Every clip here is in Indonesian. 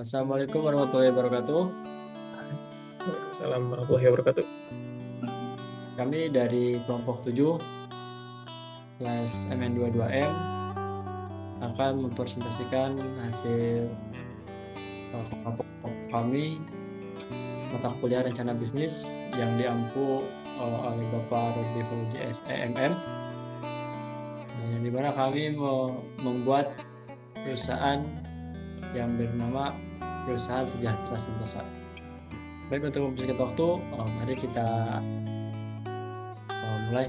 Assalamualaikum warahmatullahi wabarakatuh. Waalaikumsalam warahmatullahi wabarakatuh. Kami dari kelompok 7 kelas MN22M akan mempresentasikan hasil kelompok kami mata kuliah rencana bisnis yang diampu oleh Bapak Rodi Fauzi SEMM, yang dimana kami membuat perusahaan yang bernama Perusahaan Sejahtera Sentosa. Baik, untuk mempersingkat waktu, mari kita mulai.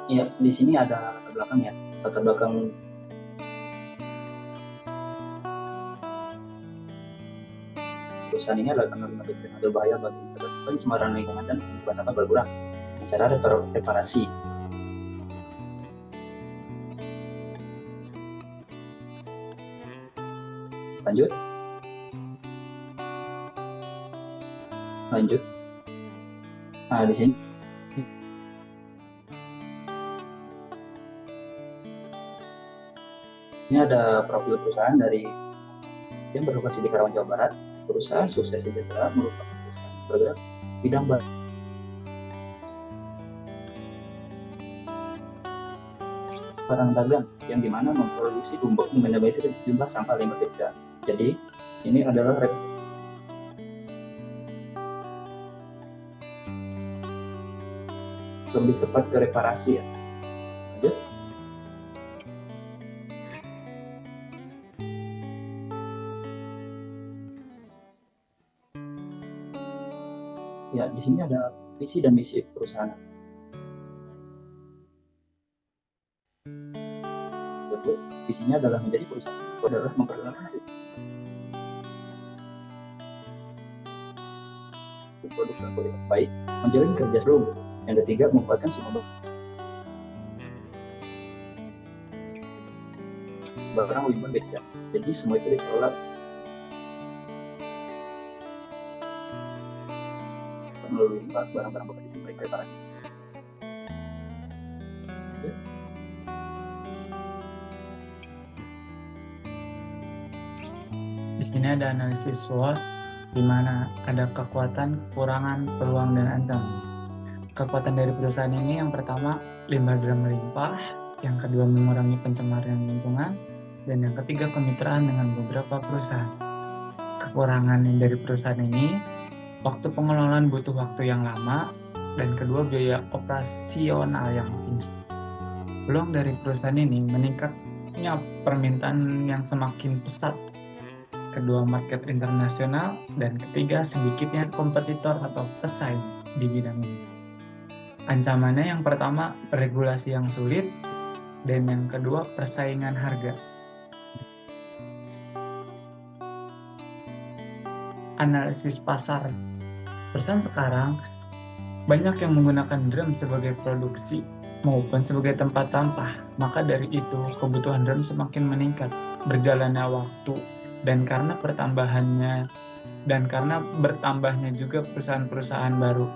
Iya, di sini ada latar belakang ya. Latar belakang perusahaan ini adalah karena limbah medis yang berbahaya bagi pencemaran lingkungan dan penyebab sampah berkurang. Cara reparasi. Lanjut, lanjut. Nah, di sini ada profil perusahaan dari yang berlokasi di Karawang, Jawa Barat. Perusahaan Sukses Sejahtera merupakan perusahaan yang bergerak bidang barang dagang yang dimana memproduksi untuk meminimalisir jumlah sampah limbah medis. Jadi ini adalah lebih tepat ke reparasi ya. Lanjut. Ya, di sini ada visi dan misi perusahaan tersebut. Visinya adalah menjadi perusahaan adalah memperkenalkan hasil produk dan kualitas baik, menjalin kerja seru. Yang ketiga, membuatkan semua barang limbah beda. Jadi semua itu dikelola melalui barang-barang bekas itu mereka reparasi. Di sini ada analisis SWOT, di mana ada kekuatan, kekurangan, peluang, dan ancaman. Kekuatan dari perusahaan ini yang pertama, limbah drum melimpah, yang kedua mengurangi pencemaran lingkungan, dan yang ketiga kemitraan dengan beberapa perusahaan. Kekurangan dari perusahaan ini, waktu pengelolaan butuh waktu yang lama, dan kedua biaya operasional yang tinggi. Peluang dari perusahaan ini meningkatnya permintaan yang semakin pesat, kedua market internasional, dan ketiga sedikitnya kompetitor atau pesaing di bidang ini. Ancamannya yang pertama regulasi yang sulit, dan yang kedua persaingan harga. Analisis pasar. Perusahaan sekarang banyak yang menggunakan drum sebagai produksi maupun sebagai tempat sampah. Maka dari itu kebutuhan drum semakin meningkat berjalannya waktu, dan karena bertambahnya juga perusahaan-perusahaan baru.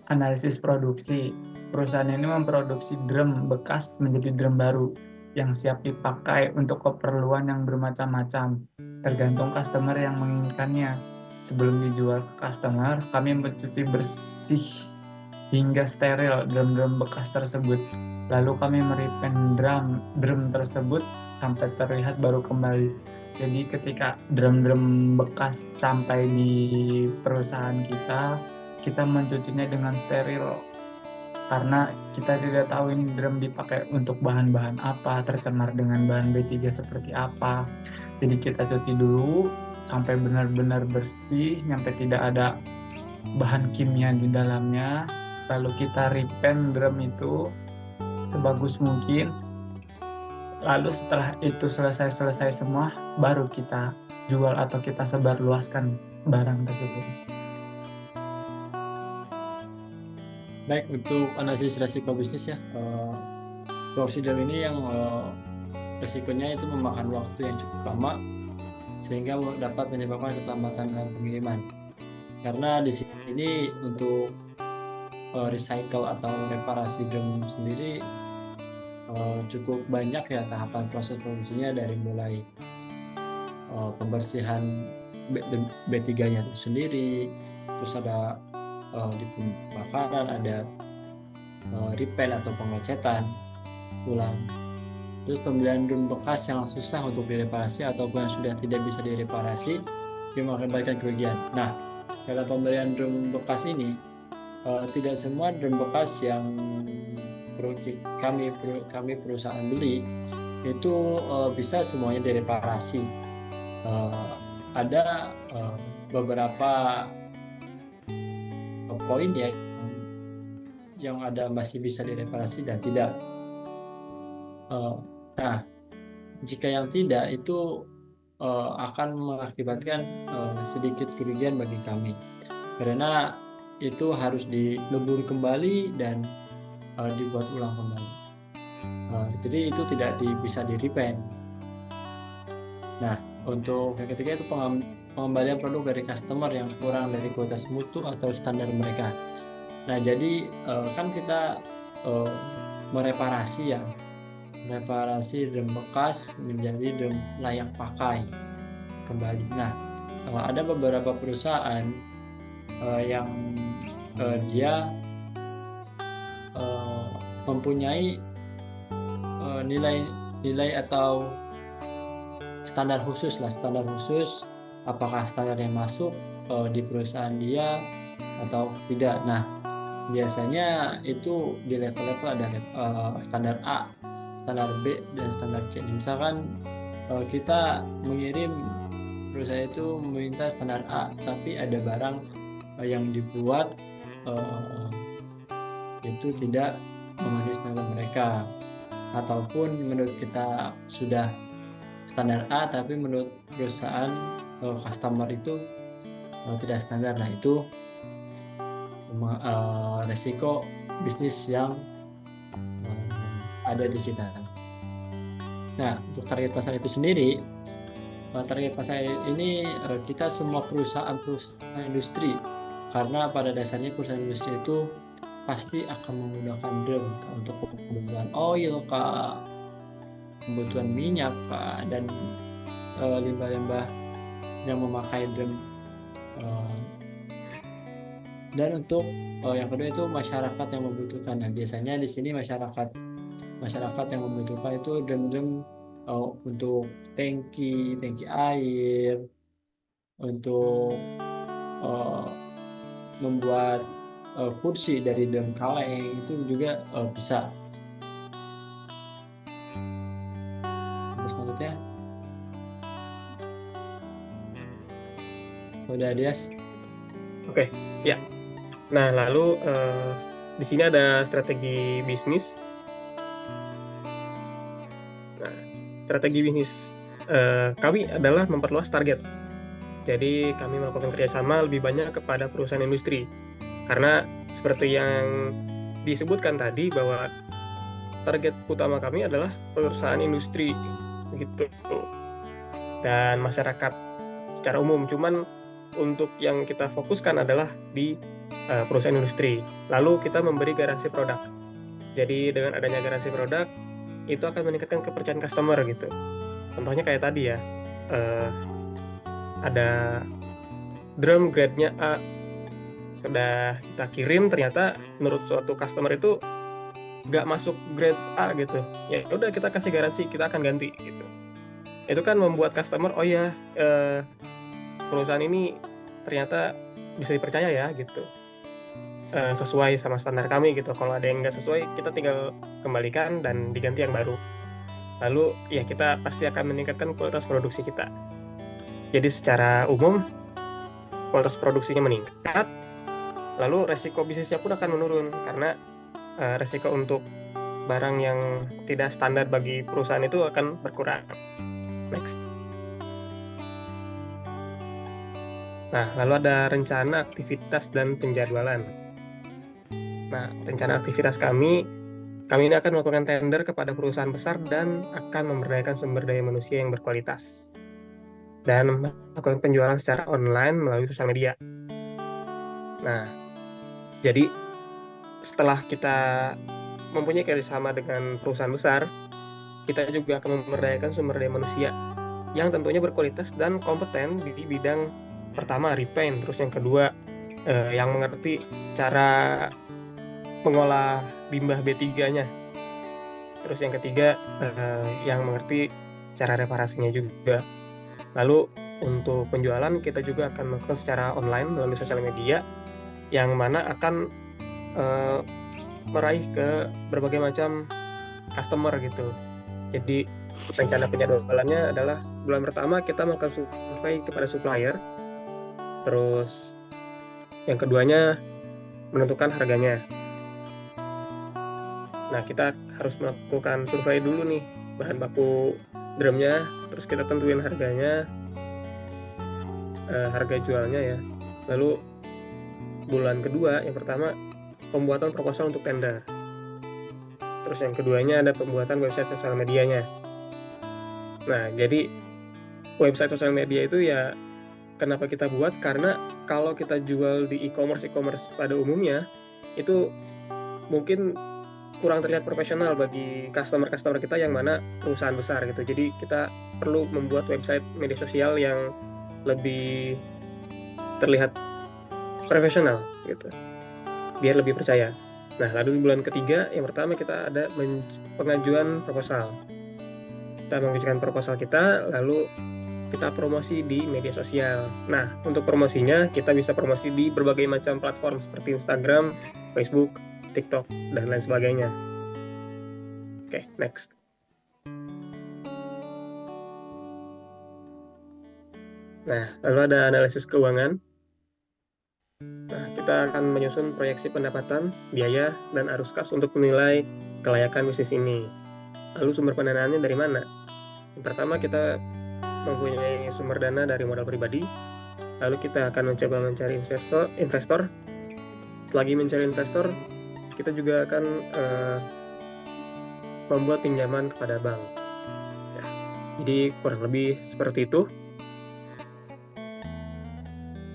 Analisis produksi. Perusahaan ini memproduksi drum bekas menjadi drum baru yang siap dipakai untuk keperluan yang bermacam-macam, tergantung customer yang menginginkannya. Sebelum dijual ke customer, kami mencuci bersih hingga steril drum-drum bekas tersebut. Lalu kami meripen drum tersebut sampai terlihat baru kembali. Jadi ketika drum-drum bekas sampai di perusahaan kita mencucinya dengan steril, karena kita tidak tahu ini drum dipakai untuk bahan-bahan apa, tercemar dengan bahan B3 seperti apa. Jadi kita cuci dulu sampai benar-benar bersih, sampai tidak ada bahan kimia di dalamnya. Lalu kita repaint drum itu sebagus mungkin. Lalu setelah itu selesai semua, baru kita jual atau kita sebarluaskan barang tersebut. Baik, untuk analisis resiko bisnis ya, prosedur ini yang resikonya itu memakan waktu yang cukup lama sehingga dapat menyebabkan keterlambatan dalam pengiriman. Karena di sini untuk recycle atau reparasi drum sendiri cukup banyak ya tahapan proses produksinya, dari mulai pembersihan B3-nya itu sendiri, terus ada di pembakaran, ada repaint atau pengecetan ulang, terus pembelian drum bekas yang susah untuk direparasi ataupun yang sudah tidak bisa direparasi yang mengakibatkan kerugian. Nah, dalam pembelian drum bekas ini tidak semua drum bekas yang kami perusahaan beli itu bisa semuanya direparasi. Ada beberapa poin ya yang ada masih bisa direparasi dan tidak. Nah, jika yang tidak itu akan mengakibatkan sedikit kerugian bagi kami, karena itu harus dilebur kembali dan dibuat ulang kembali. Jadi itu tidak bisa di-repaint. Nah, untuk yang ketiga itu pengembalian produk dari customer yang kurang dari kualitas mutu atau standar mereka. Nah, jadi kan kita mereparasi drum bekas menjadi drum layak pakai kembali. Nah, ada beberapa perusahaan yang dia mempunyai nilai atau standar khusus, apakah standar yang masuk di perusahaan dia atau tidak. Nah, biasanya itu di level-level ada standar A, standar B, dan standar C. Misalkan kita mengirim, perusahaan itu meminta standar A, tapi ada barang yang dibuat itu tidak memenuhi standar mereka, ataupun menurut kita sudah standar A tapi menurut perusahaan customer itu tidak standar. Nah, itu resiko bisnis yang ada di kita. Nah, untuk target pasar itu sendiri, target pasar ini kita semua perusahaan industri, karena pada dasarnya perusahaan industri itu pasti akan menggunakan drum untuk kebutuhan oil kah, kebutuhan minyak kah, dan limbah-limbah yang memakai drum. Dan untuk yang kedua itu masyarakat yang membutuhkan. Nah, biasanya di sini masyarakat yang membutuhkan itu drum untuk tangki air, untuk membuat kursi dari drum kaleng, itu juga bisa. Terus selanjutnya udah Dias. Oke, ya. Nah, lalu di sini ada strategi bisnis. Nah, strategi bisnis kami adalah memperluas target. Jadi kami melakukan kerjasama lebih banyak kepada perusahaan industri. Karena seperti yang disebutkan tadi bahwa target utama kami adalah perusahaan industri gitu. Dan masyarakat secara umum. Cuman untuk yang kita fokuskan adalah di perusahaan industri. Lalu kita memberi garansi produk. Jadi dengan adanya garansi produk itu akan meningkatkan kepercayaan customer gitu. Contohnya kayak tadi ya, ada drum grade-nya A, sudah kita kirim, ternyata menurut suatu customer itu nggak masuk grade A gitu. Ya udah, kita kasih garansi, kita akan ganti gitu. Itu kan membuat customer, oh ya, perusahaan ini ternyata bisa dipercaya ya gitu, sesuai sama standar kami gitu. Kalau ada yang nggak sesuai, kita tinggal kembalikan dan diganti yang baru. Lalu ya kita pasti akan meningkatkan kualitas produksi kita. Jadi secara umum kualitas produksinya meningkat, lalu resiko bisnisnya pun akan menurun, karena resiko untuk barang yang tidak standar bagi perusahaan itu akan berkurang. Next. Nah, lalu ada rencana aktivitas dan penjadwalan. Nah, rencana aktivitas kami Kami ini akan melakukan tender kepada perusahaan besar dan akan memberdayakan sumber daya manusia yang berkualitas dan melakukan penjualan secara online melalui sosial media. Nah, jadi setelah kita mempunyai kerjasama dengan perusahaan besar, kita juga akan memberdayakan sumber daya manusia yang tentunya berkualitas dan kompeten di bidang pertama repaint, terus yang kedua yang mengerti cara mengolah limbah B3-nya, terus yang ketiga yang mengerti cara reparasinya juga. Lalu untuk penjualan kita juga akan melakukan secara online melalui sosial media yang mana akan meraih ke berbagai macam customer gitu. Jadi rencana penjadwalannya adalah bulan pertama kita melakukan survei kepada supplier, terus yang keduanya menentukan harganya. Nah, kita harus melakukan survei dulu nih bahan baku drumnya, terus kita tentuin harganya, harga jualnya ya. Lalu bulan kedua, yang pertama pembuatan proposal untuk tender, terus yang keduanya ada pembuatan website sosial medianya. Nah, jadi website sosial media itu ya kenapa kita buat, karena kalau kita jual di e-commerce pada umumnya itu mungkin kurang terlihat profesional bagi customer kita yang mana perusahaan besar gitu. Jadi kita perlu membuat website media sosial yang lebih terlihat profesional gitu, biar lebih percaya. Nah, lalu di bulan ketiga, yang pertama kita ada pengajuan proposal. Kita mengajukan proposal kita, lalu kita promosi di media sosial. Nah, untuk promosinya kita bisa promosi di berbagai macam platform seperti Instagram, Facebook, TikTok, dan lain sebagainya. Oke, next. Nah, lalu ada analisis keuangan. Nah, kita akan menyusun proyeksi pendapatan, biaya, dan arus kas untuk menilai kelayakan bisnis ini. Lalu sumber pendanaannya dari mana? Yang pertama kita mempunyai sumber dana dari modal pribadi, lalu kita akan mencoba mencari investor. Selagi mencari investor, kita juga akan membuat pinjaman kepada bank. Ya, jadi kurang lebih seperti itu.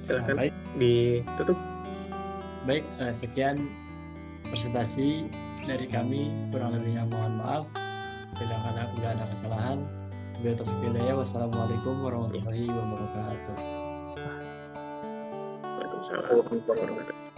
Silakan Baik. ditutup. Baik, sekian presentasi dari kami. Kurang lebihnya mohon maaf bila ada kesalahan. Wassalamualaikum warahmatullahi wabarakatuh. Waalaikumsalam warahmatullahi wabarakatuh.